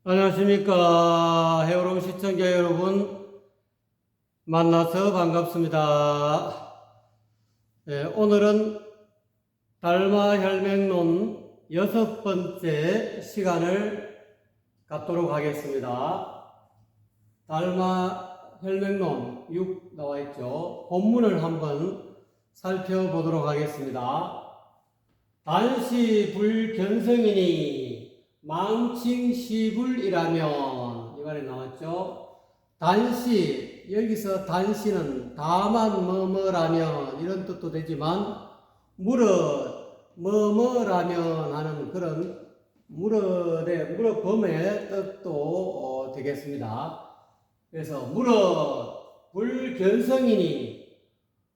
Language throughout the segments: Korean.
안녕하십니까. 해오롱 시청자 여러분, 만나서 반갑습니다. 오늘은 달마혈맹론 6번째 시간을 갖도록 하겠습니다. 달마혈맹론 6 나와 있죠. 본문을 한번 살펴보도록 하겠습니다. 단시 불견성이니 망칭시불이라면, 이 말이 나왔죠. 단시, 여기서 단시는 다만 뭐뭐라면 이런 뜻도 되지만 무릇 뭐뭐라면 하는 그런 무릇범의 뜻도 되겠습니다. 그래서 무릇 불견성이니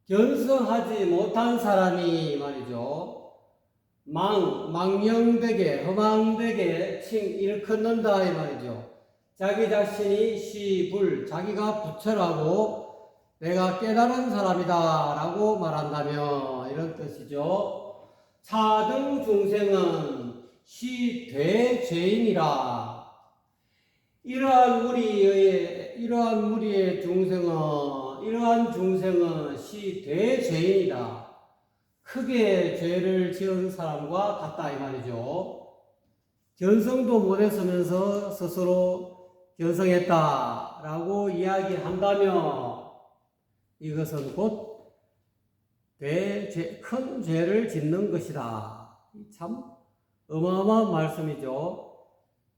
견성하지 못한 사람이 말이죠. 망령되게, 허망되게 일컫는다 이 말이죠. 자기 자신이 시불, 자기가 부처라고 내가 깨달은 사람이다 라고 말한다면 이런 뜻이죠. 차등 중생은 시대죄인이라. 이러한 중생은 시대죄인이다. 크게 죄를 지은 사람과 같다 이 말이죠. 견성도 못했으면서 스스로 견성했다라고 이야기한다면 이것은 곧 큰 죄를 짓는 것이다. 참 어마어마한 말씀이죠.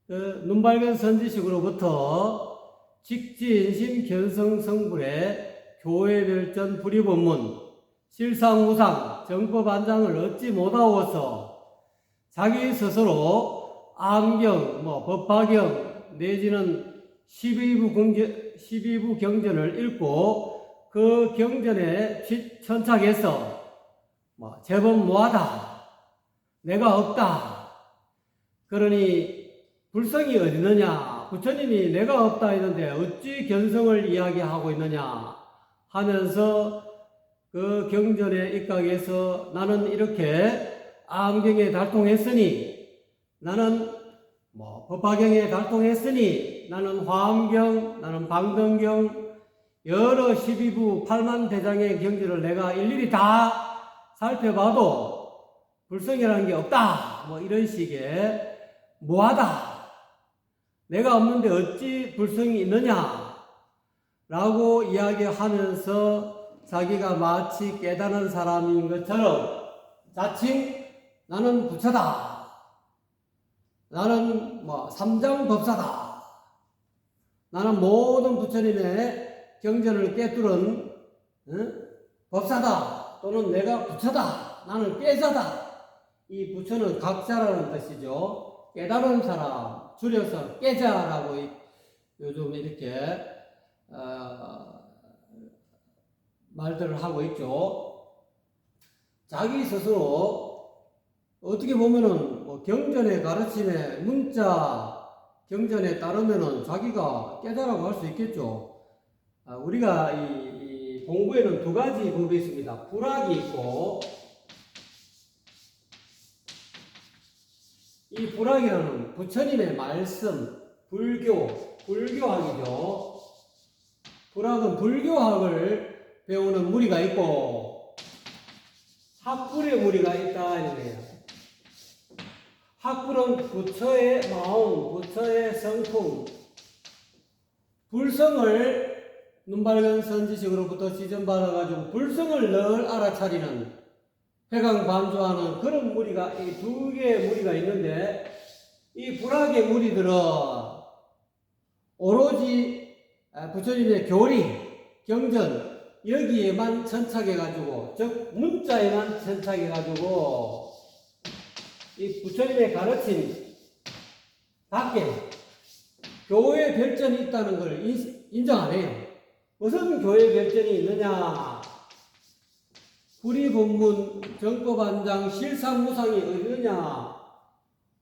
눈발견 선지식으로부터 직지인심 견성성불의 교회별전 불의본문 실상무상 정법안장을 얻지 못하고서 자기 스스로 암경, 법화경 내지는 12부 경전을 읽고 그 경전에 천착해서 제법 뭐하다, 내가 없다, 그러니 불성이 어디 있느냐, 부처님이 내가 없다 했는데 어찌 견성을 이야기하고 있느냐 하면서 그 경전에 입각해서 나는 이렇게 암경에 달통했으니, 나는 법화경에 달통했으니, 나는 화엄경, 나는 방등경, 여러 12부 8만 대장의 경전을 내가 일일이 다 살펴봐도 불성이라는 게 없다. 이런 식의 뭐하다, 내가 없는데 어찌 불성이 있느냐 라고 이야기하면서 자기가 마치 깨달은 사람인 것처럼 자칭 나는 부처다, 나는 삼장법사다, 나는 모든 부처님의 경전을 깨뚫은 법사다, 또는 내가 부처다, 나는 깨자다. 이 부처는 각자라는 뜻이죠. 깨달은 사람, 줄여서 깨자라고 요즘 이렇게 말들을 하고 있죠. 자기 스스로 어떻게 보면은 경전의 가르침에 문자 경전에 따르면은 자기가 깨달아고 할 수 있겠죠. 우리가 이 공부에는 두 가지 법이 있습니다. 불학이 있고, 이 불학이라는 부처님의 말씀, 불교학이죠. 불학은 불교학을 배우는 무리가 있고 학불의 무리가 있다 이거예요. 학불은 부처의 마음, 부처의 성품, 불성을 눈발견 선지식으로부터 지전받아가지고 불성을 늘 알아차리는, 회광반조하는 그런 무리가, 이 두 개의 무리가 있는데, 이 불학의 무리들은 오로지 부처님의 교리, 경전 여기에만 천착해가지고, 즉 문자에만 천착해가지고 이 부처님의 가르침 밖에 교회 별전이 있다는 걸 인정 안 해요. 무슨 교회 별전이 있느냐? 불의본문 정법안장 실상무상이 어디느냐?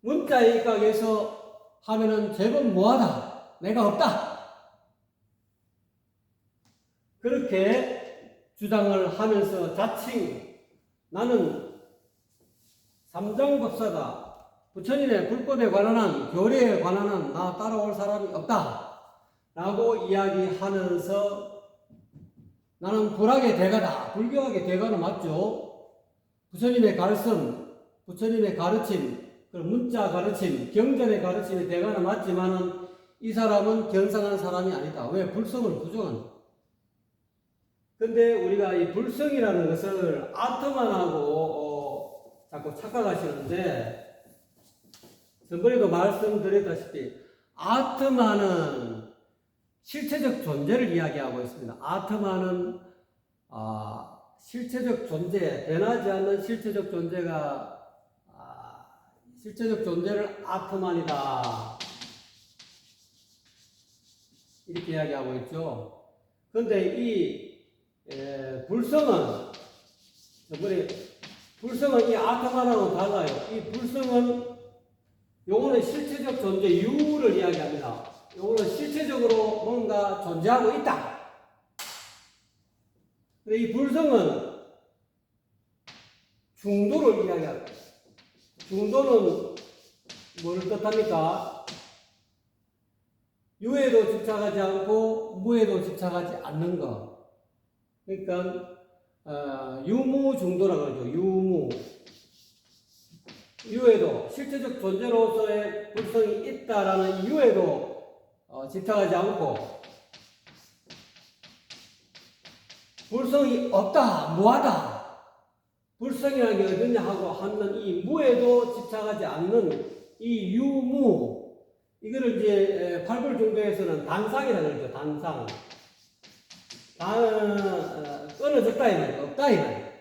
문자에 입각해서 하면은 제법 뭐하다, 내가 없다, 그렇게 주장을 하면서 자칭 나는 삼장법사다, 부처님의 불법에 관한 한, 교리에 관한 한 나 따라올 사람이 없다 라고 이야기하면서 나는 불학의 대가다. 불교학의 대가는 맞죠? 부처님의 가르침, 부처님의 가르침, 문자 가르침, 경전의 가르침의 대가는 맞지만은 이 사람은 견성한 사람이 아니다. 왜? 불성을 부정한다. 근데 우리가 이 불성이라는 것을 아트만하고 자꾸 착각하시는데, 전번에도 말씀드렸다시피 아트만은 실체적 존재를 이야기하고 있습니다. 아트만은 실체적 존재, 변하지 않는 실체적 존재가 실체적 존재를 아트만이다 이렇게 이야기하고 있죠. 그런데 이 불성은 저번에 불성은 이 아트만하고는 달라요. 이 불성은 요거는 실체적 존재 유를 이야기합니다. 요거는 실체적으로 뭔가 존재하고 있다. 근데 이 불성은 중도를 이야기합니다. 중도는 뭘 뜻합니까? 유에도 집착하지 않고 무에도 집착하지 않는 것. 그러니까 유무 중도라고 그러죠. 유무. 유에도 실체적 존재로서의 불성이 있다라는 유에도 집착하지 않고, 불성이 없다, 무하다. 불성이라는 게 어딨냐 하고 하는 이 무에도 집착하지 않는 이 유무, 이거를 이제 팔불중도에서는 단상이라고 그러죠. 단상. 끊어졌다 이 말이야. 없다 이 말이야.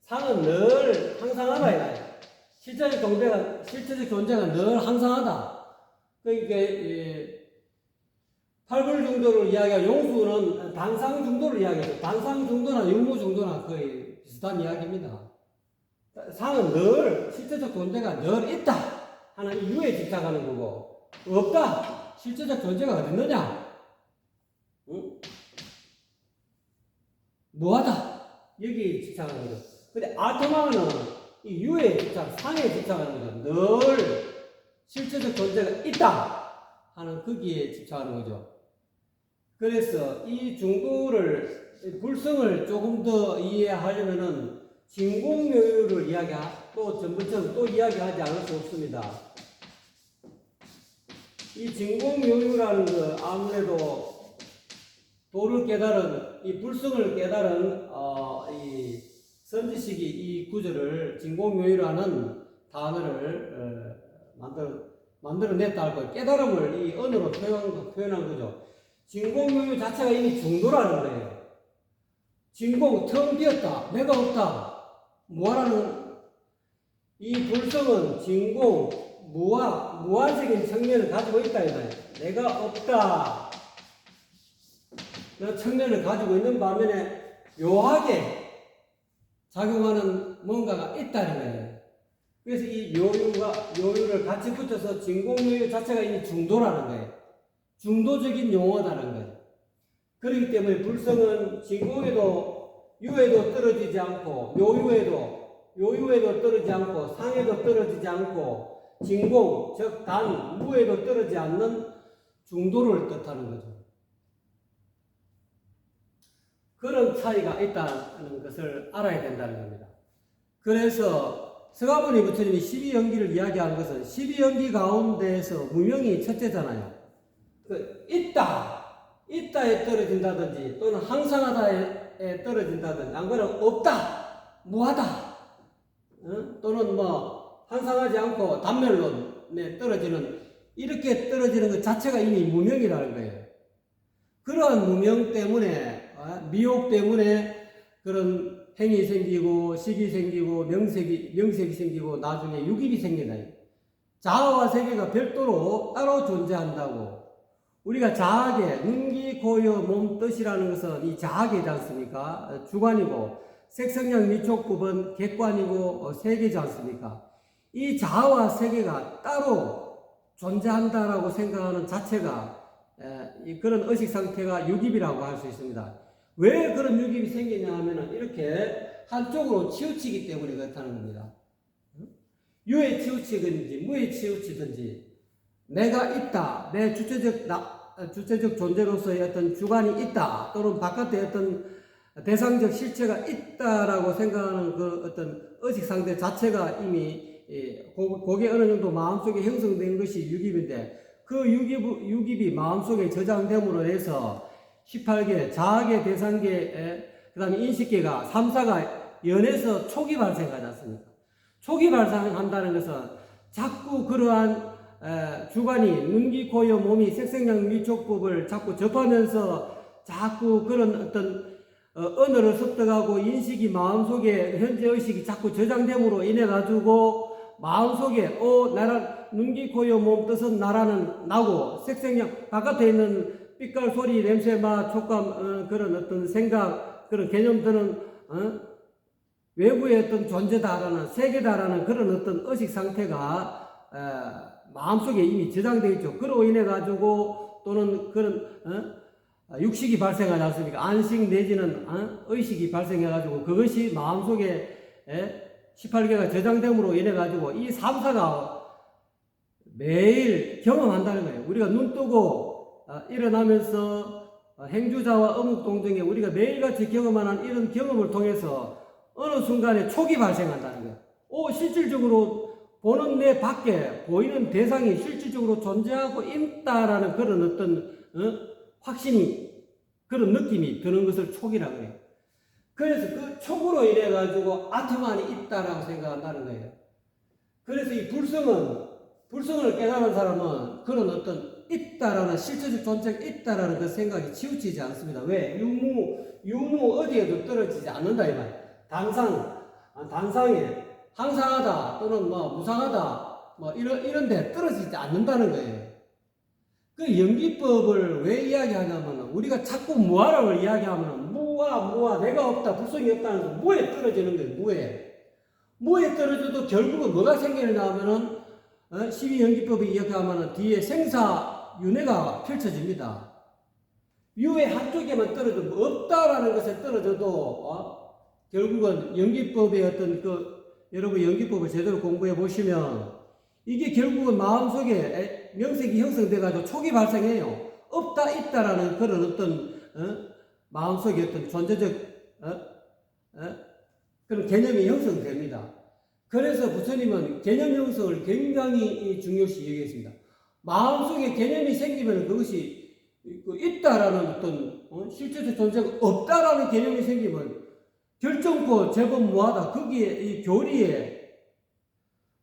상은 늘 항상하다 이 말이야. 실체적 존재가 늘 항상하다. 그러니까 팔불중도를 이야기하고 용수는 단상중도를 이야기해요. 단상중도나 유무중도나 거의 비슷한 이야기입니다. 상은 늘 실체적 존재가 늘 있다 하는 이유에 집착하는 거고, 없다 실체적 존재가 어디 있느냐, 응? 뭐하다 여기 집착하는 거죠. 근데 아토마는 이 유에 집착, 상에 집착하는 거죠. 늘 실체적 존재가 있다 하는 거기에 집착하는 거죠. 그래서 이 중도를, 불성을 조금 더 이해하려면은 진공묘유를 또 전부처럼 또 이야기하지 않을 수 없습니다. 이 진공묘유라는 거 아무래도 도를 깨달은, 이 불성을 깨달은 이 선지식이 이 구절을 진공묘유라는 단어를 만들어냈다 할 거예요. 깨달음을 이 언어로 표현한 거죠. 진공묘유 자체가 이미 중도라는 거예요. 진공, 텅 비었다. 내가 없다. 무아라는, 이 불성은 진공, 무아적인 측면을 가지고 있다. 내가 없다. 그 측면을 가지고 있는 반면에 묘하게 작용하는 뭔가가 있다는 거예요. 그래서 이 묘유를 같이 붙여서 진공묘유 자체가 이미 중도라는 거예요. 중도적인 용어다는 거예요. 그렇기 때문에 불성은 진공에도 유에도 떨어지지 않고, 요유에도 떨어지지 않고, 상에도 떨어지지 않고, 진공, 즉 단, 무에도 떨어지지 않는 중도를 뜻하는 거죠. 그런 차이가 있다는 것을 알아야 된다는 겁니다. 그래서 서가모니 부처님이 12연기를 이야기하는 것은 12연기 가운데에서 무명이 첫째잖아요. 있다에 떨어진다든지 또는 항상하다에 떨어진다든지, 안 그러면 없다, 무하다, 또는 뭐 항상하지 않고 단멸론에 떨어지는, 이렇게 떨어지는 것 자체가 이미 무명이라는 거예요. 그러한 무명 때문에, 미혹 때문에 그런 행이 생기고 식이 생기고 명색이 생기고 나중에 육입이 생긴다. 자아와 세계가 별도로 따로 존재한다고. 우리가 자아계, 눈기, 고여, 몸, 뜻이라는 것은 이 자아계지 않습니까? 주관이고, 색성량, 미촉, 구분, 객관이고, 세계지 않습니까? 이 자아와 세계가 따로 존재한다라고 생각하는 자체가 그런 의식 상태가 육입이라고 할 수 있습니다. 왜 그런 육입이 생기냐 하면은 이렇게 한쪽으로 치우치기 때문에 그렇다는 겁니다. 유에 치우치든지 무에 치우치든지 내가 있다, 내 주체적 존재로서의 어떤 주관이 있다, 또는 바깥에 어떤 대상적 실체가 있다라고 생각하는 그 어떤 의식 상태 자체가 이미 그게 어느 정도 마음속에 형성된 것이 유깁인데, 그 유깁이 마음속에 저장됨으로 해서 18개 자아계, 대상계, 그 다음에 인식계가 3사가 연에서 초기 발생하지 않습니까? 초기 발생한다는 것은 자꾸 그러한 주관이 눈, 귀, 코, 여, 몸이 색생양 미촉법을 자꾸 접하면서 자꾸 그런 어떤 언어를 습득하고 인식이 마음속에 현재 의식이 자꾸 저장됨으로 인해 가지고 마음속에 나라 눈, 귀, 코, 여, 몸 뜻은 나라는 나고 색생양 바깥에 있는 빛깔, 소리, 냄새, 맛, 촉감 그런 어떤 생각 그런 개념들은 외부의 어떤 존재다라는 세계다라는 그런 어떤 의식 상태가 마음속에 이미 저장되어 있죠. 그로 인해 가지고 또는 그런 육식이 발생하지 않습니까? 안식 내지는 의식이 발생해 가지고 그것이 마음속에 18개가 저장됨으로 인해 가지고 이 3사가 매일 경험한다는 거예요. 우리가 눈 뜨고 일어나면서 행주자와 어묵동정에 우리가 매일같이 경험하는 이런 경험을 통해서 어느 순간에 촉이 발생한다는 거예요. 실질적으로 보는 내 밖에 보이는 대상이 실질적으로 존재하고 있다라는 그런 어떤 확신이, 그런 느낌이 드는 것을 촉이라고 해요. 그래서 그 촉으로 인해 가지고 아트만이 있다라고 생각한다는 거예요. 그래서 이 불성을 깨달은 사람은 그런 어떤 있다라는 실체적 존재가 있다라는 그 생각이 치우치지 않습니다. 왜? 유무 어디에도 떨어지지 않는다 이 말이에요. 단상에 항상하다 또는 무상하다 이런데 떨어지지 않는다는 거예요. 그 연기법을 왜 이야기하냐면 우리가 자꾸 무아를 이야기하면 무아 내가 없다 불성이 없다는 거 무에 떨어지는 거예요. 무에 떨어져도 결국은 뭐가 생기느냐면은 12연기법을 이야기하면 뒤에 생사윤회가 펼쳐집니다. 유의 한쪽에만 떨어져도 없다라는 것에 떨어져도 결국은 연기법의 어떤 여러분 연기법을 제대로 공부해 보시면 이게 결국은 마음속에 명색이 형성돼 가지고 촉이 발생해요. 없다 있다라는 그런 어떤 마음속에 어떤 존재적 그런 개념이 형성됩니다. 그래서 부처님은 개념 형성을 굉장히 중요시 여기겠습니다. 마음속에 개념이 생기면 그것이 있다라는 어떤 실제적 존재가 없다라는 개념이 생기면 결정코 제법 무하다. 거기에 이 교리에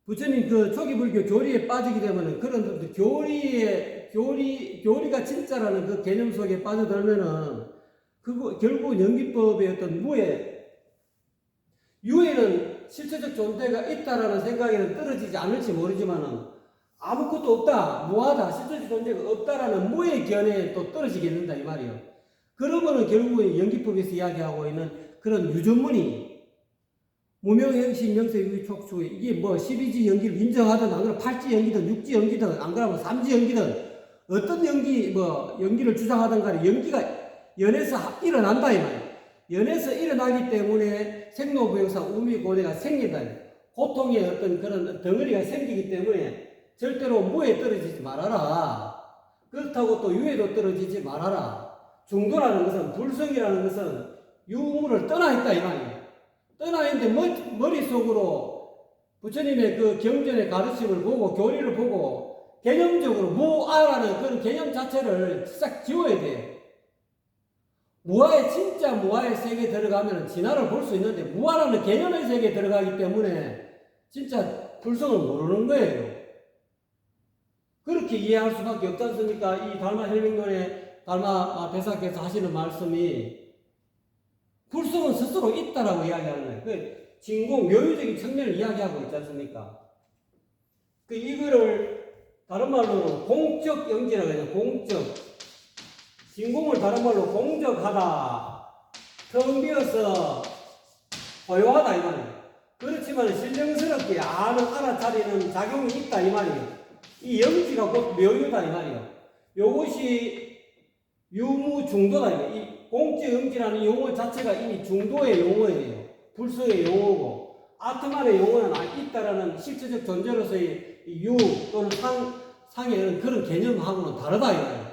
부처님 그 초기불교 교리에 빠지게 되면은 그런 교리가 진짜라는 그 개념 속에 빠져들면은 그거 결국 연기법의 어떤 유에는 실체적 존재가 있다라는 생각에는 떨어지지 않을지 모르지만은 아무것도 없다, 무하다, 실체적 존재가 없다라는 무의 견해에 또 떨어지게 된다 이 말이에요. 그러면은 결국은 연기법에서 이야기하고 있는 그런 유전문이 무명행식 명색유촉수 이게 12지 연기를 인정하든 안 그러면 8지 연기든 6지 연기든 안 그러면 3지 연기든 어떤 연기를 주장하든 간에 연기가 연에서 일어난다 이 말이에요. 연에서 일어나기 때문에 생로부행사 우미고대가 생긴다. 고통의 어떤 그런 덩어리가 생기기 때문에 절대로 무에 떨어지지 말아라. 그렇다고 또 유에도 떨어지지 말아라. 중도라는 것은 불성이라는 것은 유무를 떠나 있다 이 말이에요. 떠나 있는데 머릿속으로 부처님의 그 경전의 가르침을 보고 교리를 보고 개념적으로 무아라는 그런 개념 자체를 싹 지워야 돼요. 진짜 무아의 세계에 들어가면 진화를 볼 수 있는데 무아라는 개념의 세계에 들어가기 때문에 진짜 불성을 모르는 거예요. 그렇게 이해할 수밖에 없지 않습니까? 이 달마 혈맹론의 달마 대사께서 하시는 말씀이 불성은 스스로 있다라고 이야기하는 거예요. 진공, 묘유적인 측면을 이야기하고 있지 않습니까? 이거를 다른 말로는 공적 영지라고 해요. 공적. 진공을 다른 말로 공적하다. 텅 비어서 고요하다 이 말이에요. 그렇지만 신령스럽게 알아차리는 작용이 있다 이 말이에요. 이 영지가 곧 묘유다 이 말이에요. 요것이 유무중도다. 이 공적 영지라는 용어 자체가 이미 중도의 용어예요. 불성의 용어고 아트만의 용어는 있다라는 실체적 존재로서의 유 또는 상의 그런 개념하고는 다르다 이거예요.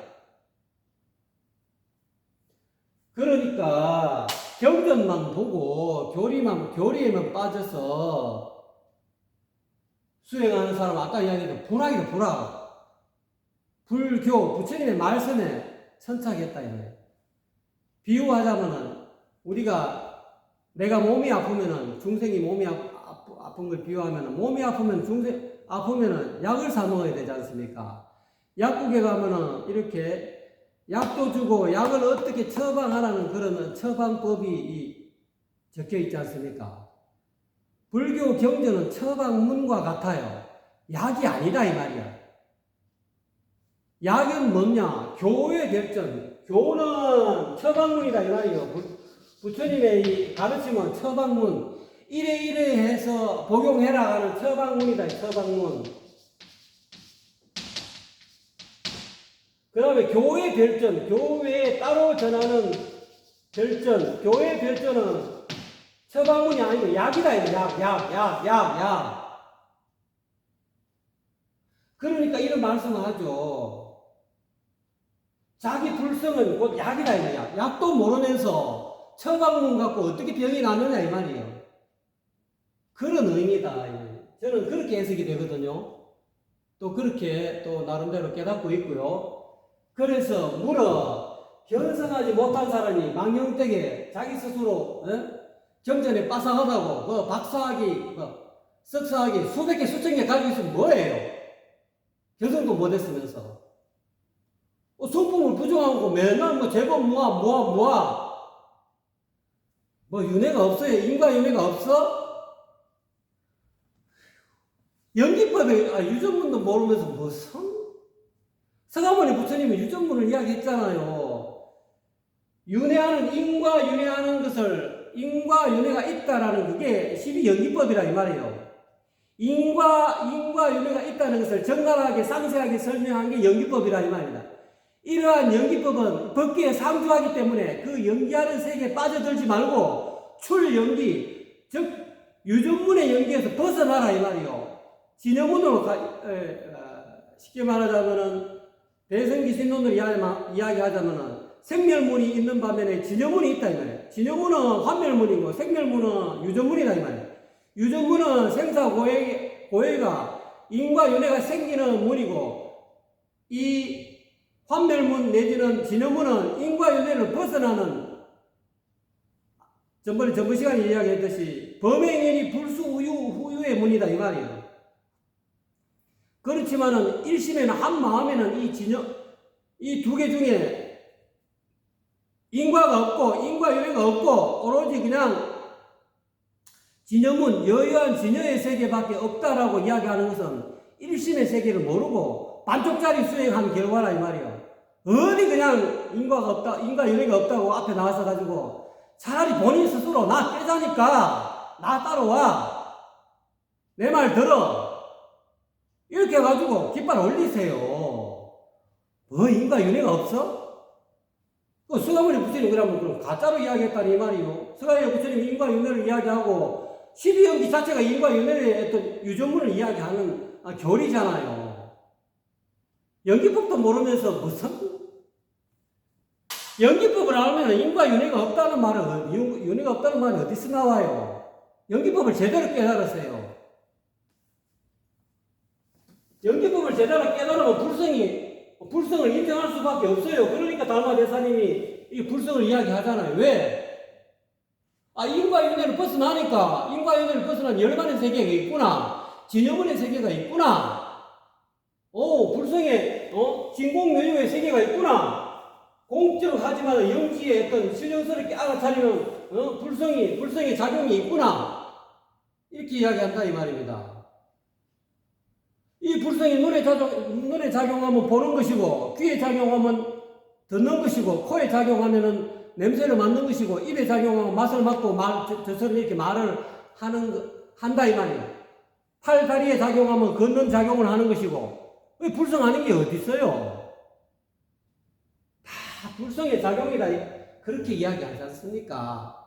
그러니까 경전만 보고 교리에만 빠져서 수행하는 사람 아까 이야기했던 불학이다 불학. 불교 부처님의 말씀에 천착했다 이거예요. 비유하자면은 우리가 내가 몸이 아프면은 중생이 몸이 아픈 걸 비유하면은 몸이 아프면 아프면은 약을 사 먹어야 되지 않습니까? 약국에 가면은 이렇게 약도 주고 약을 어떻게 처방하라는 그런 처방법이 적혀 있지 않습니까? 불교 경전은 처방문과 같아요. 약이 아니다 이 말이야. 약은 뭐냐? 교의 결정. 교는 처방문이다 이 말이에요. 부처님의 이 가르침은 처방문. 이래 해서 복용해라 하는 처방문이다 처방문. 그 다음에 교의 별전. 교회에 따로 전하는 별전. 교의 별전은 처방문이 아니고 약이다 이거. 약. 그러니까 이런 말씀을 하죠. 자기 불성은 곧 약이다 이거야. 약도 모르면서 처방문 갖고 어떻게 병이 나느냐 이 말이에요. 그런 의미다. 저는 그렇게 해석이 되거든요. 또 그렇게 또 나름대로 깨닫고 있고요. 그래서 물어 견성하지 못한 사람이 망령되게 자기 스스로 경전에 빠삭하다고 그 박사학위, 석사학위 수백 개 수천 개 가지고 있으면 뭐예요? 견성도 못했으면서 성품을 부정하고 맨날 뭐 제법 모아 뭐 윤회가 없어요? 인과 윤회가 없어? 연기법에 유전문도 모르면서 무슨 서가모니 부처님이 유전문을 이야기했잖아요. 윤회하는 인과 윤회하는 것을 인과 윤회가 있다라는 그게 12연기법이라 이 말이에요. 인과 윤회가 있다는 것을 정갈하게 상세하게 설명한 게 연기법이라 이 말입니다. 이러한 연기법은 법계에 상주하기 때문에 그 연기하는 세계에 빠져들지 말고 출연기, 즉 유전문의 연기에서 벗어나라 이 말이요. 진여문으로 쉽게 말하자면은 대성기신론을 이야기하자면은 생멸문이 있는 반면에 진여문이 있다 이 말이에요. 진여문은 환멸문이고 생멸문은 유전문이다 이 말이에요. 유전문은 생사고해가 인과 윤회가 생기는 문이고 이 환멸문 내지는 진여문은 인과 윤회를 벗어나는 전번 시간에 이야기했듯이 범행인이 불수 후유의 문이다 이 말이에요. 그렇지만은 일심에는 한 마음에는 이 두 개 중에 인과가 없고 인과 윤회가 없고 오로지 그냥 진여문 여유한 진여의 세계밖에 없다라고 이야기하는 것은 일심의 세계를 모르고 반쪽짜리 수행한 결과라 이 말이에요. 어디 그냥 인과가 없다, 인과 윤회가 없다고 앞에 나와서 가지고 차라리 본인 스스로 나 깨자니까 나 따라와 내 말 들어 이렇게 해가지고 깃발 올리세요. 뭐 인과 윤회가 없어? 그 서가모니 부처님 그럼 가짜로 이야기했다니 이 말이요. 서가모니 부처님 인과 윤회를 이야기하고 12연기 자체가 인과 윤회의 어떤 유전문을 이야기하는 교리잖아요. 연기법도 모르면서 무슨 연기법을 알면 인과 윤회가 없다는 말은 윤회가 없다는 말이 어디서 나와요? 연기법을 제대로 깨달으세요. 연기법을 제대로 깨달으면 불성을 인정할 수밖에 없어요. 그러니까 달마 대사님이 이 불성을 이야기하잖아요. 왜? 인과 윤회를 벗어나니까 인과 윤회를 벗어난 열반의 세계가 있구나. 진여문의 세계가 있구나. 불성의 진공묘유의 세계가 있구나. 공적하지만 영지의 어떤 신령스럽게 알아차리는 불성의 작용이 있구나. 이렇게 이야기한다 이 말입니다. 이 불성이 눈에 작용하면 보는 것이고 귀에 작용하면 듣는 것이고 코에 작용하면은 냄새를 맡는 것이고 입에 작용하면 맛을 맡고 저처럼 이렇게 말을 한다 이 말이에요. 팔 다리에 작용하면 걷는 작용을 하는 것이고 불성 아닌 게 어디 있어요? 다 불성의 작용이다 그렇게 이야기하지 않습니까?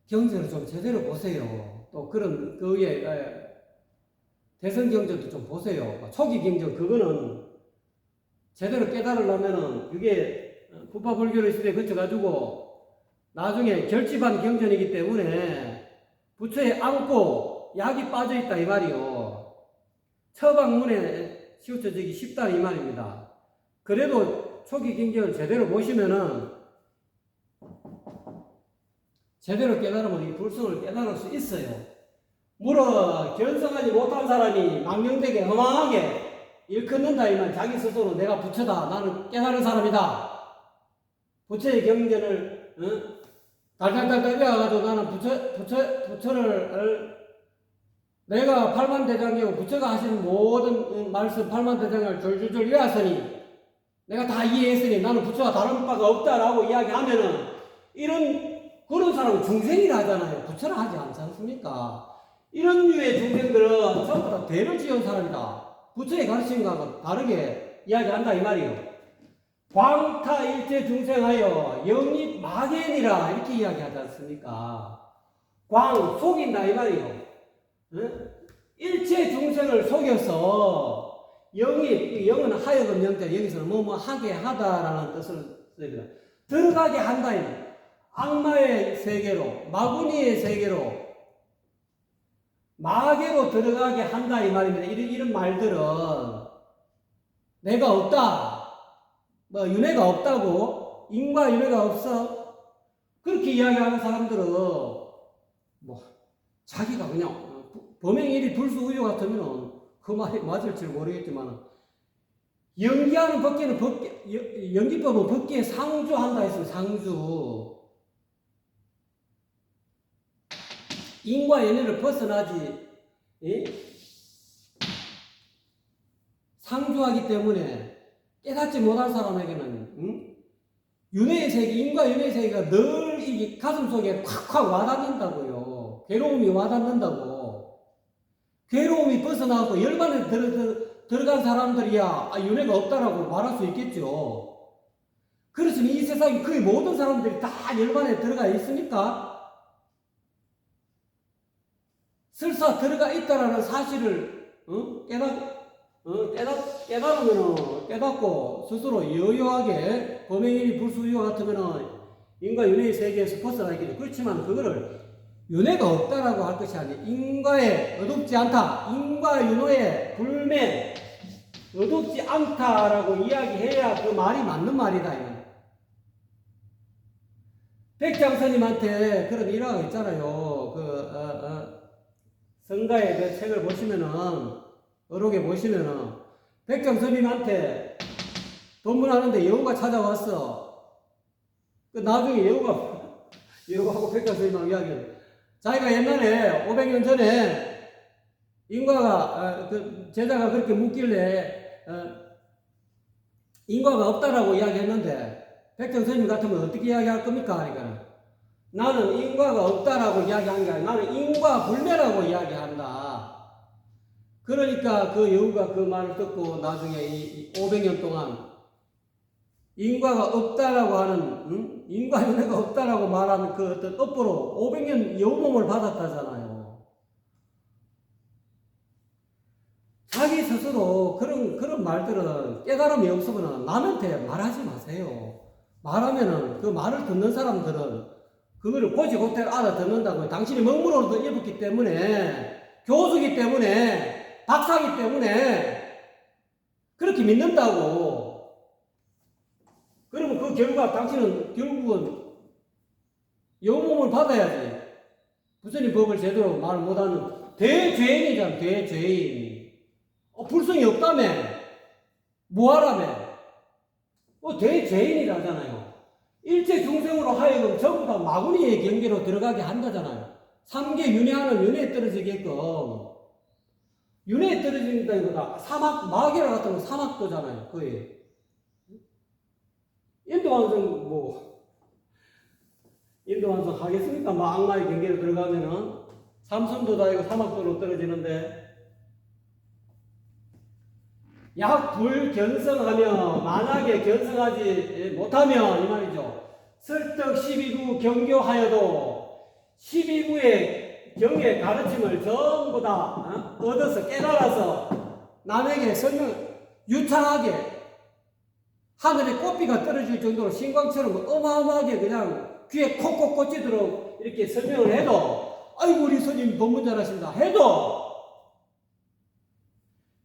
경전을 좀 제대로 보세요. 또 그런 그의 대선 경전도 좀 보세요. 초기 경전 그거는 제대로 깨달으려면은 그게 부파불교의 시대에 거쳐가지고 나중에 결집한 경전이기 때문에 부처에 안고 약이 빠져있다 이 말이요. 처방문에 치우쳐지기 쉽다 이 말입니다. 그래도 초기 경전을 제대로 보시면은 제대로 깨달으면 이 불성을 깨달을 수 있어요. 물어 견성하지 못한 사람이 망령되게 허망하게 일컫는다 이 말. 자기 스스로 내가 부처다. 나는 깨달은 사람이다. 부처의 경전을 달달달달 외워가지고 나는 부처를 내가 팔만대장이고 부처가 하시는 모든 말씀 팔만대장을 졸졸졸 외웠으니 내가 다 이해했으니 나는 부처와 다른 바가 없다라고 이야기하면은 그런 사람은 중생이라 하잖아요. 부처를 하지 않지 않습니까? 이런 류의 중생들은 전부 다 죄를 지은 사람이다. 부처의 가르침과 다르게 이야기한다 이 말이에요. 광타일체 중생하여 영입 마견이라 이렇게 이야기하지 않습니까? 광 속인다 이 말이에요. 일체 중생을 속여서 영은 하여금 영자 여기서는 뭐뭐 하게 하다라는 뜻을 씁니다. 들어가게 한다 이 말이에요. 악마의 세계로 마구니의 세계로 마계로 들어가게 한다 이 말입니다. 이런 말들은 내가 없다. 뭐 윤회가 없다고 인과 윤회가 없어 그렇게 이야기하는 사람들은 뭐 자기가 그냥 범행일이 불수우유 같으면 그 말이 맞을지 모르겠지만 연기하는 법계는 연기법은 법계에 상주한다 했어요. 상주 인과 연회를 벗어나지 상주하기 때문에 깨닫지 못한 사람에게는 윤회의 세계, 인과 윤회의 세계가 늘 이 가슴 속에 콱콱 와닿는다고요. 괴로움이 와닿는다고. 괴로움이 벗어나고 열반에 들어간 사람들이야 윤회가 없다라고 말할 수 있겠죠. 그렇지만 이 세상에 거의 모든 사람들이 다 열반에 들어가 있습니까? 설사 들어가 있다라는 사실을 깨닫고 스스로 여유하게 범행일이 불수유와 같으면은 인과 윤회의 세계에서 벗어나 있겠죠. 그렇지만 그거를 윤회가 없다라고 할 것이 아니라 인과에 의롭지 않다. 인과 윤회의 불매 의롭지 않다라고 이야기해야 그 말이 맞는 말이다. 백장스님한테 그런 일화가 있잖아요. 성가의 그 책을 보시면은 어록에 보시면은 백장스님한테 법문하는데 여우가 찾아왔어. 나중에 여우하고 백장스님하고 이야기해요. 자기가 옛날에 500년 전에 인과가 제자가 그렇게 묻길래 인과가 없다라고 이야기했는데 백장스님 같으면 어떻게 이야기할 겁니까? 그러니까 나는 인과가 없다라고 이야기한 게 아니라 나는 인과 불매라고 이야기한다. 그러니까 그 여우가 그 말을 듣고 나중에 이 500년 동안 인과가 없다라고 하는 인과윤회가 없다라고 말하는 그 어떤 업보로 500년 여우몸을 받았다잖아요. 자기 스스로 그런 말들은 깨달음이 없으면 남한테 말하지 마세요. 말하면은 그 말을 듣는 사람들은 그거를 고지고대로 알아듣는다고요. 당신이 먹물로도 입었기 때문에 교수기 때문에 박사기 때문에 그렇게 믿는다고. 그러면 그 결과 당신은 결국은 영몸을 받아야지. 부처님 법을 제대로 말 못하는 대죄인이잖아. 대죄인. 불성이 없다며. 뭐하라며. 대죄인이라잖아요. 일체 중생으로 하여금 전부 다 마구니의 경계로 들어가게 한다잖아요. 3계 윤회하는 윤회에 떨어지게끔. 윤회에 떨어진다기보다 사막, 마계라 같은 건 사막도잖아요. 거의. 인도완성 하겠습니까? 악마의 경계로 들어가면은 삼선도도 아니고 사막도로 떨어지는데 약불견성하며 만약에 견성하지 못하면 이 말이죠. 설득 12구 경교하여도 12구의 경의 가르침을 전부 다 얻어서 깨달아서 남에게 유창하게 하늘에 꽃비가 떨어질 정도로 신광처럼 어마어마하게 그냥 귀에 콕콕 꽂히도록 이렇게 설명을 해도 아이고 우리 스님 법문 잘하신다 해도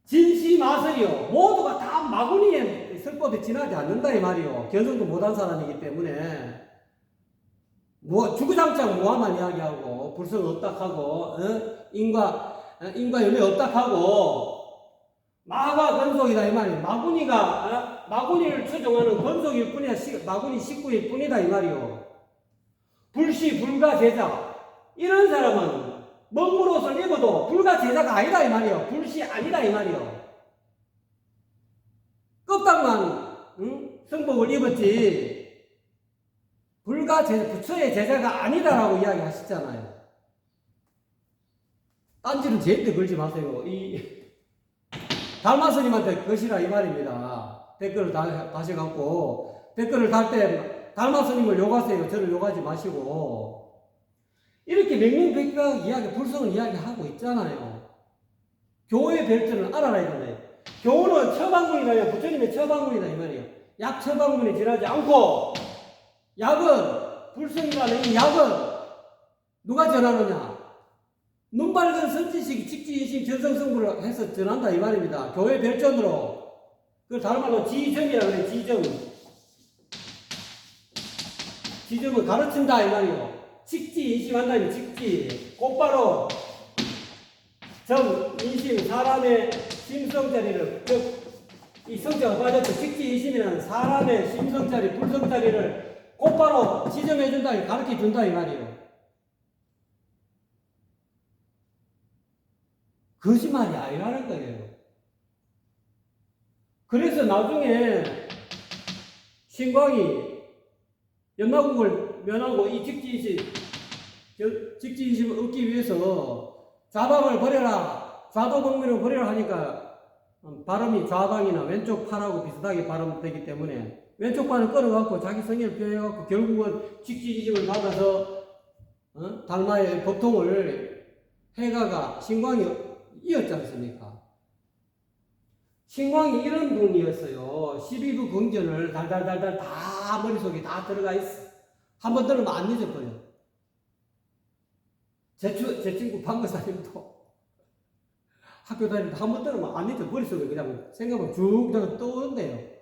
진시마설이요 모두가 다 마구니의 설법에 지나지 않는다 이 말이요. 견성도 못한 사람이기 때문에 주구장창 모함만 이야기하고 불성 없다하고 인과 연애 없다하고 마가 건속이다 이 말이에요. 마구니를 추종하는 건속일 뿐이야. 마구니 식구일 뿐이다 이 말이요. 불시 불가 제자 이런 사람은 먹물옷을 입어도 불가 제자가 아니다 이 말이요. 불시 아니다 이 말이요. 껍딱만 성복을 입었지 불가 제자, 부처의 제자가 아니다라고 이야기하시잖아요. 딴지는 제때 걸지 마세요. 달마스님한테 것이라 이 말입니다. 댓글을 다셔갖고 댓글을 달 때 달마스님을 욕하세요. 저를 욕하지 마시고 이렇게 명명백백하게 불성을 이야기하고 있잖아요. 교회 별점을 알아라 이거네. 교훈은 처방문이다. 부처님의 처방문이다 이 말이에요. 약 처방문에 지나지 않고 약은 불성이라는 이 약은 누가 전하느냐? 눈 밝은 선지식 직지인심 전성성부를 해서 전한다 이 말입니다. 교회 별전으로 그걸 다른 말로 지점이라 그래. 지점은 가르친다 이 말이요. 직지인심한다니 직지 곧바로 정인심 사람의 심성자리를 이 성자가 빠졌죠. 직지인심이라는 사람의 심성자리 불성자리를 곧바로 지점해준다, 가르쳐준다 이 말이에요. 거짓말이 아니라는 거예요. 그래서 나중에 신광이 연마국을 면하고 이 직지인심을 얻기 위해서 좌방을 버려라, 좌도방면을 버려라 하니까 발음이 좌방이나 왼쪽 팔하고 비슷하게 발음되기 때문에 왼쪽 발을 끌어갖고 자기 성의를 표해갖고 결국은 직지인심을 받아서 달마의 법통을 해가가 신광이 이었지 않습니까? 신광이 이런 분이었어요. 12부 경전을 달달달달 다 머릿속에 다 들어가 있어. 한번 들으면 안 잊어버려. 제 친구 방거사님도 학교 다닐 때 한번 들으면 안 잊어. 머릿속에 그냥 생각만 쭉 떠오른대요.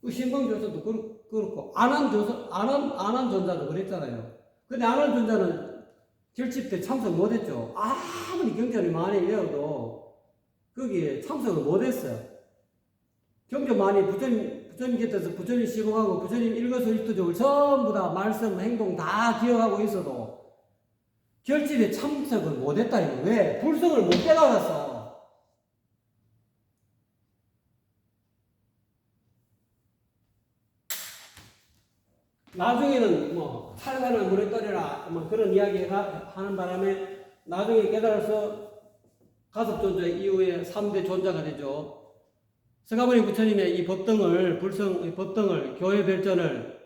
그 신광조사도 그렇고, 안한존자도 그랬잖아요. 근데 안한존자는 결집 때 참석 못했죠. 아무리 경전이 많이 외워도 거기에 참석을 못했어요. 경전 많이 부처님 곁에서 부처님 시공하고 부처님 일거수일투족을 전부 다 말씀, 행동 다 기억하고 있어도 결집에 참석을 못했다. 왜? 불성을 못 깨달았어. 나중에는 살살을 물에 떠려라 그런 이야기 하는 바람에 나중에 깨달아서 가섭존자 이후에 3대 존자가 되죠. 서가모니 부처님의 이 법등을 법등을 교회 별전을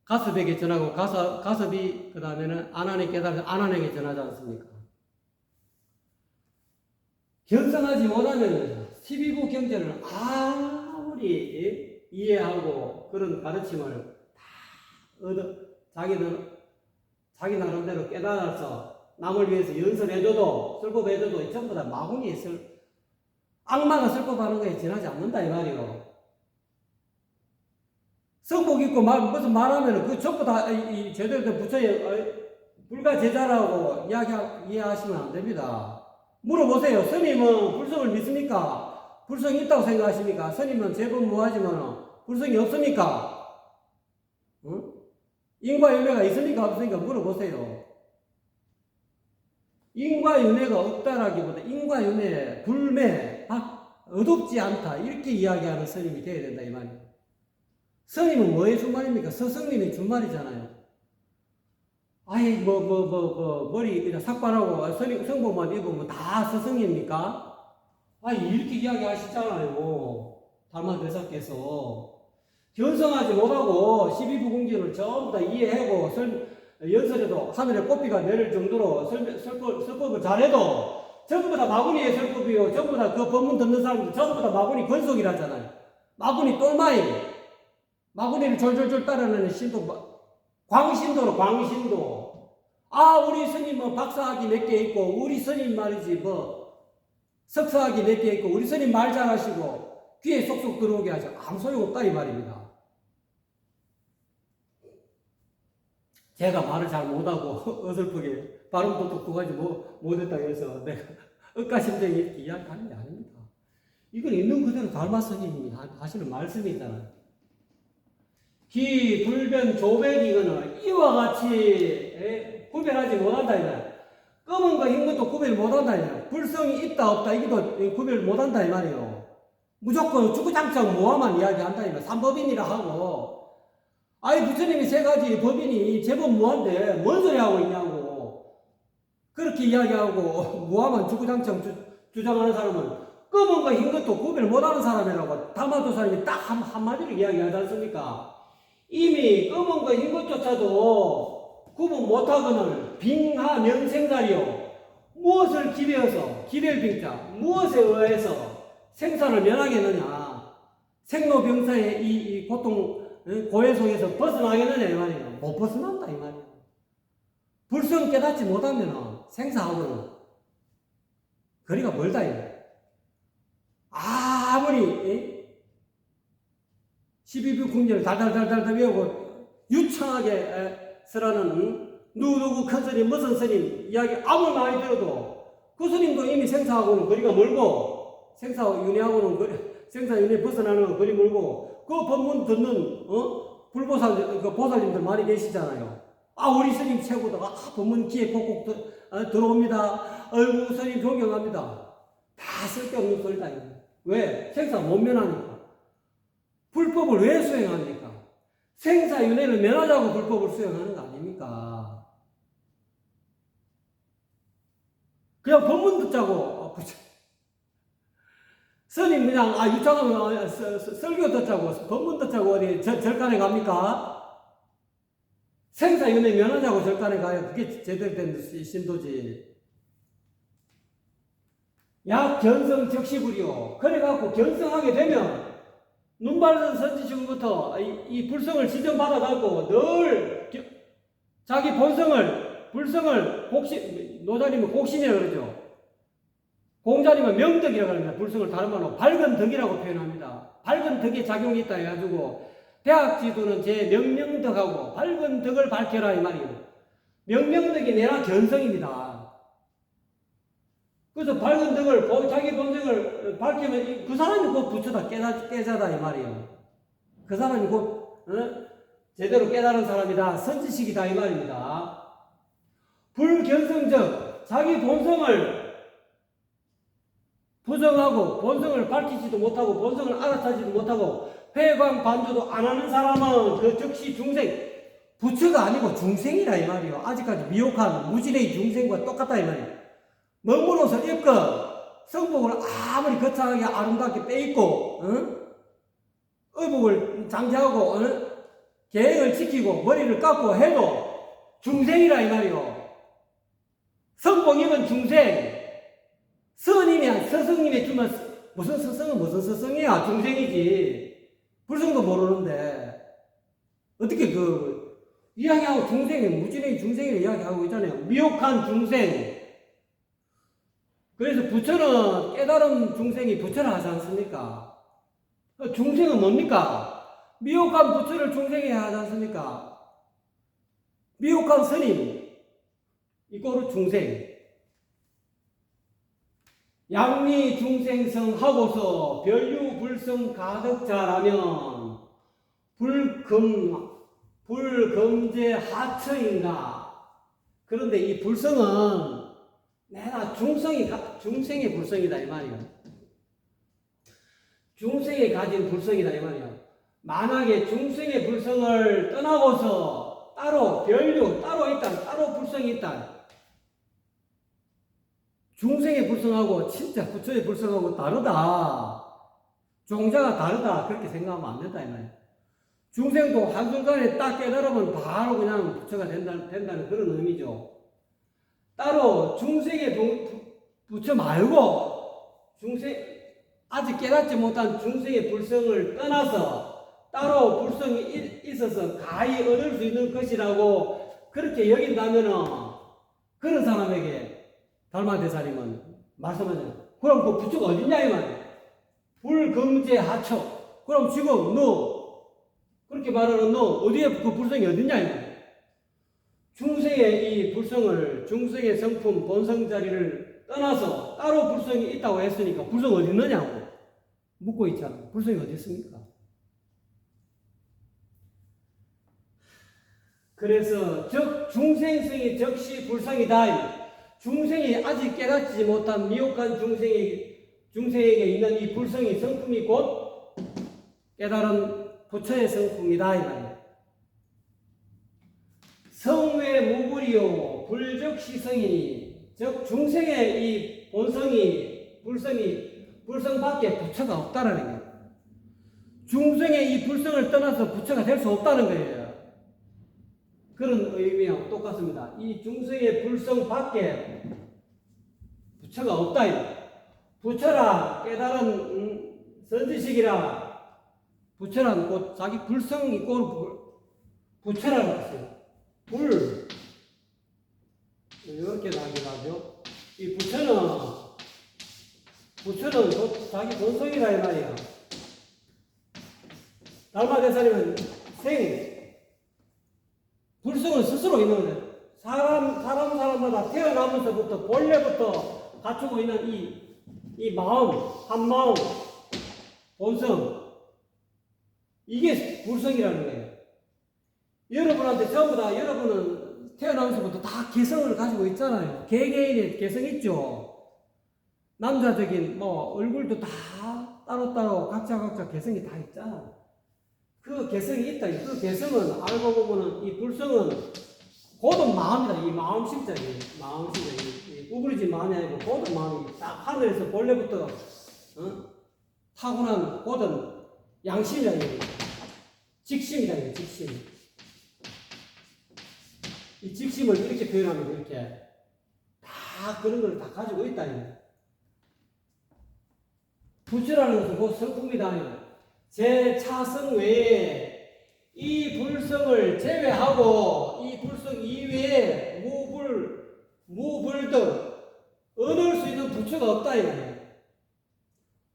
가섭에게 전하고 가섭이 그 다음에는 안한에 깨달아서 안한에게 전하지 않습니까? 견성하지 못하면 12부 경전을 아무리 이해하고 그런 가르침을 자기 나름대로 깨달아서 남을 위해서 연설해줘도 설법해줘도 전부 다 마구니에 악마가 설법하는 거에 지나지 않는다 이 말이요. 성복 있고 무슨 말하면 그 전부 다 제대로 된 부처의 불가 제자라고 이해하시면 안 됩니다. 물어보세요. 스님은 불성을 믿습니까? 불성이 있다고 생각하십니까? 스님은 제법 뭐하지만 불성이 없습니까? 응? 인과윤회가 있습니까? 없습니까? 물어보세요. 인과윤회가 없다라기보다 인과윤회, 불매, 어둡지 않다 이렇게 이야기하는 스님이 되어야 된다 이 말이에요. 스님은 뭐의 준말입니까? 서성님의 준말이잖아요. 아이 머리 그냥 삭발하고 성복만 입으면 다 서성입니까? 이렇게 이야기하시잖아요. 달마대사께서 견성하지 못하고 12부 공전을 전부 다 이해하고 연설에도 하늘에 꽃비가 내릴 정도로 설법을 잘해도 전부 다 마구니의 설법이요. 전부 다 그 법문 듣는 사람들 전부 다 마구니 권속이라잖아요. 마구니 똘마이. 마구니를 졸졸졸 따라내는 신도, 광신도로 광신도. 아, 우리 스님 뭐 박사학위 몇 개 있고, 우리 스님 말이지 뭐 석사학위 몇 개 있고, 우리 스님 말 잘하시고, 귀에 쏙쏙 들어오게 하죠. 아무 소용없다 이 말입니다. 제가 말을 잘 못하고 어설프게 발음도 똑똑하지 못했다 해서 내가 억가심정이 이렇게 이야기하는 게 아닙니다. 이건 있는 그대로 달마 스님이 하시는 말씀이잖아요. 기, 불변, 조백 이거는 이와 같이 구별하지 못한다 이거야. 검은 거 흰 것도 구별 못한다 이거야. 불성이 있다 없다 이것도 구별 못한다 이 말이에요. 무조건 주구장창 모아만 이야기한다 이거야. 삼법인이라 하고. 아이 부처님이 세 가지 법인이 제법 무한데 뭔 소리 하고 있냐고. 그렇게 이야기하고 무함한 주구장창 주장하는 사람은 검은 거 흰 것도 구별 못하는 사람이라고 다마도사님이 딱 한마디로 이야기하지 않습니까? 이미 검은 거 흰 것조차도 구분 못하거늘 빙하명생살이요. 무엇을 기대어서 기댈빙자 무엇에 의해서 생사를 면하겠느냐. 생로병사의 이 고통 고해 속에서 벗어나겠느냐 이 말이에요. 못 벗어난다 이 말이에요. 불성 깨닫지 못하면 생사하고는 거리가 멀다 이 말이에요. 아무리 12부 궁전을 달달달달 외우고 유창하게 쓰라는 누구 큰 스님 무슨 스님 이야기 아무리 많이 들어도 그 스님도 이미 생사하고는 거리가 멀고 생사 윤회 벗어나는 건 거리 멀고 그 법문 듣는 불보살 그 보살님들 많이 계시잖아요. 아 우리 스님 최고다. 아 법문 귀에 꼭꼭 들어옵니다. 아이고 스님 존경합니다. 다 쓸데없는 소리다. 왜? 생사 못 면하니까. 불법을 왜 수행합니까? 생사윤회를 면하자고 불법을 수행하는 거 아닙니까? 그냥 법문 듣자고 스님 그냥 유창하면 설교 듣자고 법문 듣자고 어디 절간에 갑니까? 생사윤회 면하자고 절간에 가야 그게 제대로 된 신도지. 약 견성 적시불이요. 그래갖고 견성하게 되면 눈바른 선지식부터 이 불성을 지정받아갖고 늘 자기 불성을 노자님은 곡신이라고 그러죠. 공자님은 명덕이라고 합니다. 불성을 다른 말로 밝은 덕이라고 표현합니다. 밝은 덕의 작용이 있다 해가지고 대학지도는 제 명명덕하고 밝은 덕을 밝혀라 이 말이에요. 명명덕이 내라 견성입니다. 그래서 밝은 덕을 자기 본성을 밝히면 그 사람이 곧 부처다 깨자다 이 말이에요. 그 사람이 곧 제대로 깨달은 사람이다 선지식이다 이 말입니다. 불견성적 자기 본성을 부정하고 본성을 밝히지도 못하고 본성을 알아차지도 못하고 회광 반조도 안 하는 사람은 그 즉시 중생 부처가 아니고 중생이라 이 말이에요. 아직까지 미혹한 무지의 중생과 똑같다 이 말이에요. 먹물옷을 입고 성복을 아무리 거창하게 아름답게 빼입고 의복을 장지하고 계획을 지키고 머리를 깎고 해도 중생이라 이 말이요. 성복 입은 중생 스님이야 스승님이 주면 무슨 스승은 무슨 스승이야 중생이지. 불성도 모르는데 어떻게 이야기하고 중생이 무지의 중생이라 이야기하고 있잖아요. 미혹한 중생. 그래서 부처는 깨달은 중생이 부처라 하지 않습니까? 중생은 뭡니까? 미혹한 부처를 중생이라 하지 않습니까? 미혹한 스님 이거로 중생. 양미 중생성 하고서 별유 불성 가득자라면 불금제 하처인가? 그런데 이 불성은 내가 중생의 불성이다 이 말이야. 중생이 가진 불성이다 이 말이야. 만약에 중생의 불성을 떠나고서 따로 별유 따로 있다, 따로 불성이 있다. 중생의 불성하고 진짜 부처의 불성하고 다르다. 종자가 다르다. 그렇게 생각하면 안 된다 이 말이야. 중생도 한순간에 딱 깨달으면 바로 그냥 부처가 된다는 그런 의미죠. 따로 중생의 부처 말고 아직 깨닫지 못한 중생의 불성을 떠나서 따로 불성이 있어서 가히 얻을 수 있는 것이라고 그렇게 여긴다면은 그런 사람에게 달마대사님은 말씀하잖아요. 그럼 그 부처가 어딨냐 이 말이야. 불금제하처. 그럼 지금 너 그렇게 말하는 너 어디에 그 불성이 어딨냐 이 말이야. 중생의 이 불성을 중생의 성품 본성 자리를 떠나서 따로 불성이 있다고 했으니까 불성 어디 있느냐고 묻고 있잖아. 불성이 어디 있습니까? 그래서 중생성이 적시 불성이다. 중생이 아직 깨닫지 못한 미혹한 중생에게 있는 이 불성이 성품이 곧 깨달은 부처의 성품이다 이 말이야. 성외 무불이요 불적시성이니 즉 중생의 이 본성이 불성 밖에 부처가 없다라는 거예요. 중생의 이 불성을 떠나서 부처가 될 수 없다는 거예요. 그런 의미하고 똑같습니다. 이 중생의 불성 밖에 부처가 없다. 부처라 깨달은 선지식이라 부처란 곧 자기 불성이 곧 부처라고 했어요. 이렇게 나기도 하죠. 이 부처는 곧 자기 본성이라 이 말이야. 달마대사님은 불성은 스스로 있는 거예요. 사람마다 태어나면서부터 본래부터 갖추고 있는 이 마음, 한 마음, 본성. 이게 불성이라는 거예요. 여러분한테 전부 다 여러분은 태어나면서부터 다 개성을 가지고 있잖아요. 개개인의 개성 있죠. 남자적인 얼굴도 다 따로따로 각자 개성이 다 있잖아. 그 개성이 있다. 그 개성은 알고 보면은 이 불성은 고든 마음이다. 이 마음 심자. 구부러진 마음이 아니고 고든 마음이 딱 하늘에서 본래부터 타고난 고든 양심이다. 직심이다. 직심. 이 직심을 이렇게 표현하면 이렇게 다 그런 걸 다 가지고 있다. 부처라는 것은 곧 성품이다. 제 차성 외에 이 불성을 제외하고 이 불성 이외에 무불등 얻을 수 있는 부처가 없다.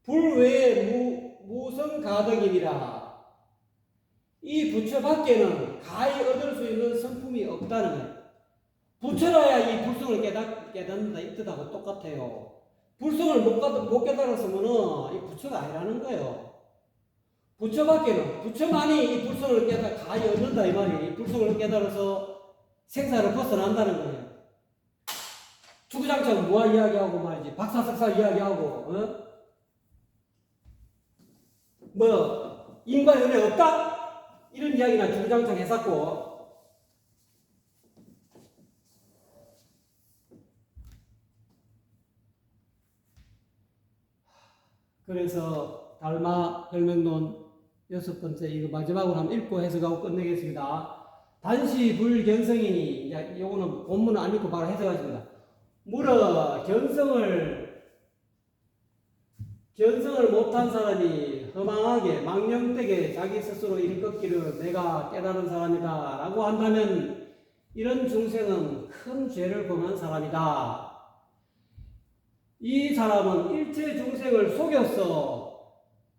불 외에 무성가덕이니라. 이 부처 밖에는 가히 얻을 수 있는 성품이 없다는 거예요. 부처라야 이 불성을 깨닫는다 이 뜻하고 똑같아요. 불성을 못 깨달았으면 이 부처가 아니라는 거예요. 부처 밖에는 부처만이 이 불성을 가히 얻는다 이 말이에요. 이 불성을 깨달아서 생사를 벗어난다는 거예요. 주구장창 무아 이야기하고 말이지 박사석사 이야기하고 인과 연애 없다? 이런 이야기나 주구장창 했었고 그래서 달마 혈맹론 6번째 이거 마지막으로 한번 읽고 해석하고 끝내겠습니다. 단시 불견성이니 이제 요거는 본문은 안 읽고 바로 해석하십니다. 물어 견성을 못한 사람이 허망하게 망령되게 자기 스스로 일컫기를 내가 깨달은 사람이다 라고 한다면 이런 중생은 큰 죄를 범한 사람이다. 이 사람은 일체 중생을 속여서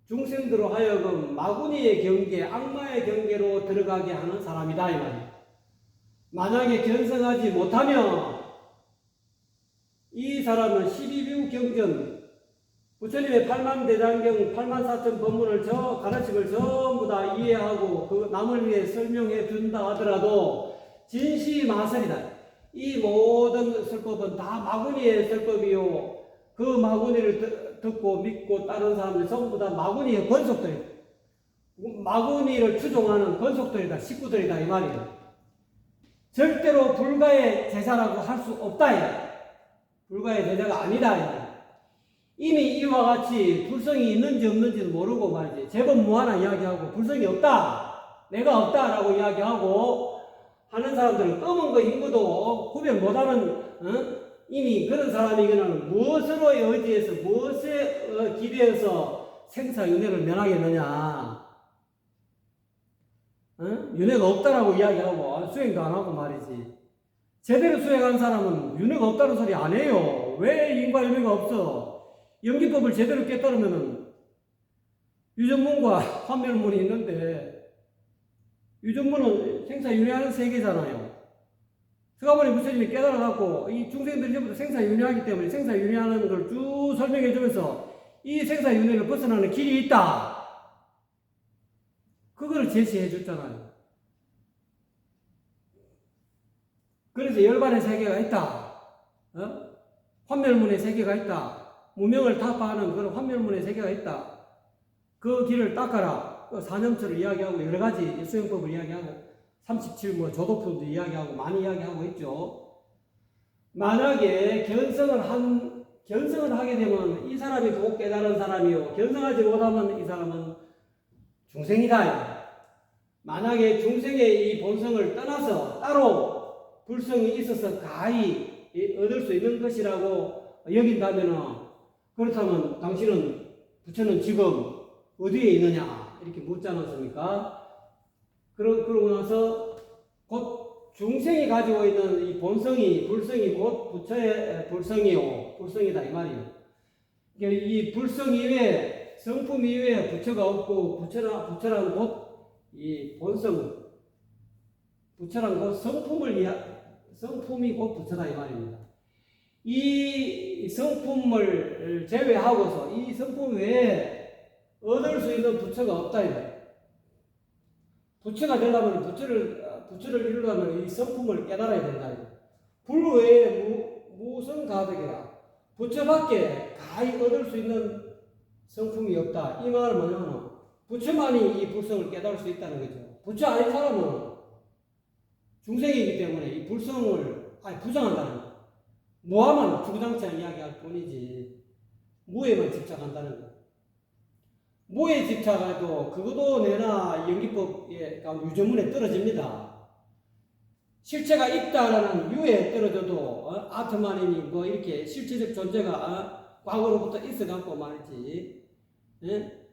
중생들로 하여금 마구니의 경계, 악마의 경계로 들어가게 하는 사람이다 이 말이에요. 만약에 견성하지 못하면 이 사람은 12뷰 경전 부처님의 8만대장경 8만4천 법문을 가르침을 전부 다 이해하고 그 남을 위해 설명해 준다 하더라도 진시마설이다. 이 모든 설법은 다 마구니의 설법이요. 그 마구니를 듣고 믿고 따른 사람들 전부 다 마구니의 권속들이다. 마구니를 추종하는 권속들이다. 식구들이다 이 말이에요. 절대로 불가의 제자라고 할 수 없다. 불가의 제자가 아니다. 이미 이와 같이 불성이 있는지 없는지도 모르고 말이지 제법 무하나 이야기하고 불성이 없다. 내가 없다라고 이야기하고 하는 사람들은 검은 거 인거도 구별 못하는 이미 그런 사람이기는 무엇으로 의지해서 무엇에 기대해서 생사윤회를 면하겠느냐. 윤회가 없다라고 이야기하고 수행도 안 하고 말이지. 제대로 수행한 사람은 윤회가 없다는 소리 안 해요. 왜 인과윤회가 없어? 연기법을 제대로 깨달으면은 유전문과 환멸문이 있는데 유전문은 생사윤회하는 세계잖아요. 서가모니 부처님이 깨달아갖고 이 중생들이 전부 다 생사윤회하기 때문에 생사윤회하는 걸 쭉 설명해 주면서 이 생사윤회를 벗어나는 길이 있다. 그걸 제시해 줬잖아요. 그래서 열반의 세계가 있다. 환멸문의 세계가 있다. 무명을 타파하는 그런 환멸문의 세계가 있다. 그 길을 닦아라. 사념처를 이야기하고 여러 가지 수행법을 이야기하고 37 조도품도 이야기하고 많이 이야기하고 있죠. 만약에 견성을 하게 되면 이 사람이 꼭 깨달은 사람이요. 견성하지 못하면 이 사람은 중생이다. 만약에 중생의 이 본성을 떠나서 따로 불성이 있어서 가히 얻을 수 있는 것이라고 여긴다면 그렇다면 당신은 부처는 지금 어디에 있느냐 이렇게 묻지 않았습니까? 그러고 나서 곧 중생이 가지고 있는 이 본성이 불성이 곧 부처의 불성이다 이 말이에요. 이 불성 이외에 성품 이외에 부처가 없고 부처란 곧 이 본성 부처란 곧 성품이 곧 부처다 이 말입니다. 이 성품을 제외하고서 이 성품 외에 얻을 수 있는 부처가 없다 이 말이에요. 부처가 되려면 부처를 이루려면 이 성품을 깨달아야 된다. 불 외에 무성가득이라. 부처밖에 가히 얻을 수 있는 성품이 없다. 이 말은 뭐냐면 부처만이 이 불성을 깨달을 수 있다는 거죠. 부처 아닌 사람은 중생이기 때문에 이 불성을 부정한다는 거예요. 무아만 주구장창 이야기할 뿐이지 무에만 집착한다는 거예요. 무에 집착해도 그것도 내나 연기법의 유전문에 떨어집니다. 실체가 있다라는 유에 떨어져도 아트만이니 뭐 이렇게 실체적 존재가 과거로부터 있어갖고 말이지. 예?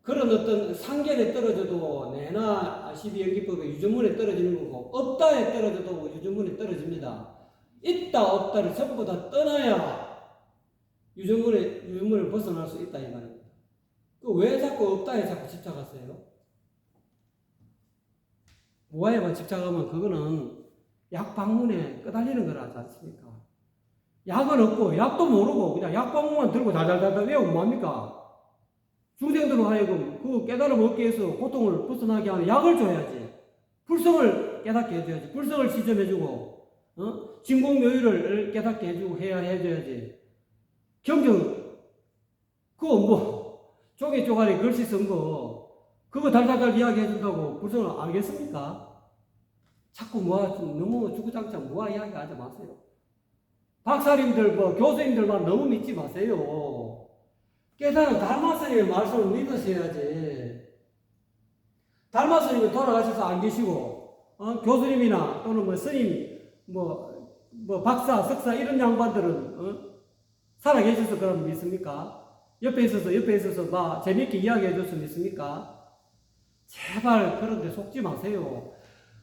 그런 어떤 상견에 떨어져도 내나 12연기법의 유전문에 떨어지는 거고 없다에 떨어져도 유전문에 떨어집니다. 있다 없다를 전부 다 떠나야 유전문을 벗어날 수 있다 이 말입니다. 왜 자꾸 없다에 자꾸 집착하세요? 무아에만 집착하면 그거는 약방문에 끄달리는 거라지 않습니까? 약은 없고 약도 모르고 그냥 약방문만 들고 달달달달 외우면 뭐합니까? 중생들로 하여금 그 깨달음 얻기 위해서 고통을 벗어나게 하는 약을 줘야지. 불성을 깨닫게 해줘야지. 불성을 시점해주고 진공묘유를 깨닫게 해주고 해줘야지. 경정 그거 뭐 쪼개 쪼가리 글씨 쓴 거 그거 달달달 이야기해준다고 불성을 알겠습니까? 자꾸 너무 주구장창 이야기하지 마세요. 박사님들 교수님들만 너무 믿지 마세요. 깨달은 달마스님의 말씀을 믿으셔야지. 달마스님이 돌아가셔서 안 계시고 교수님이나 또는 스님 박사 석사 이런 양반들은 살아계셔서 그럼 믿습니까? 옆에 있어서 재밌게 이야기해줘서 믿습니까? 제발 그런 데 속지 마세요.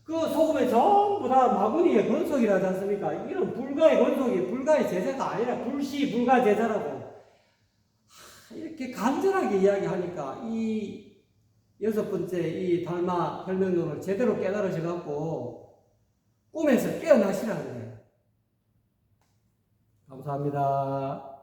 그 속으면 전부 다 마구니의 건속이라지 않습니까? 이런 불가의 건속이 불가의 제자가 아니라 불가 제자라고. 이렇게 간절하게 이야기하니까 이 6번째 이 달마 혈명론을 제대로 깨달으셔갖고 꿈에서 깨어나시라는 거예요. 감사합니다.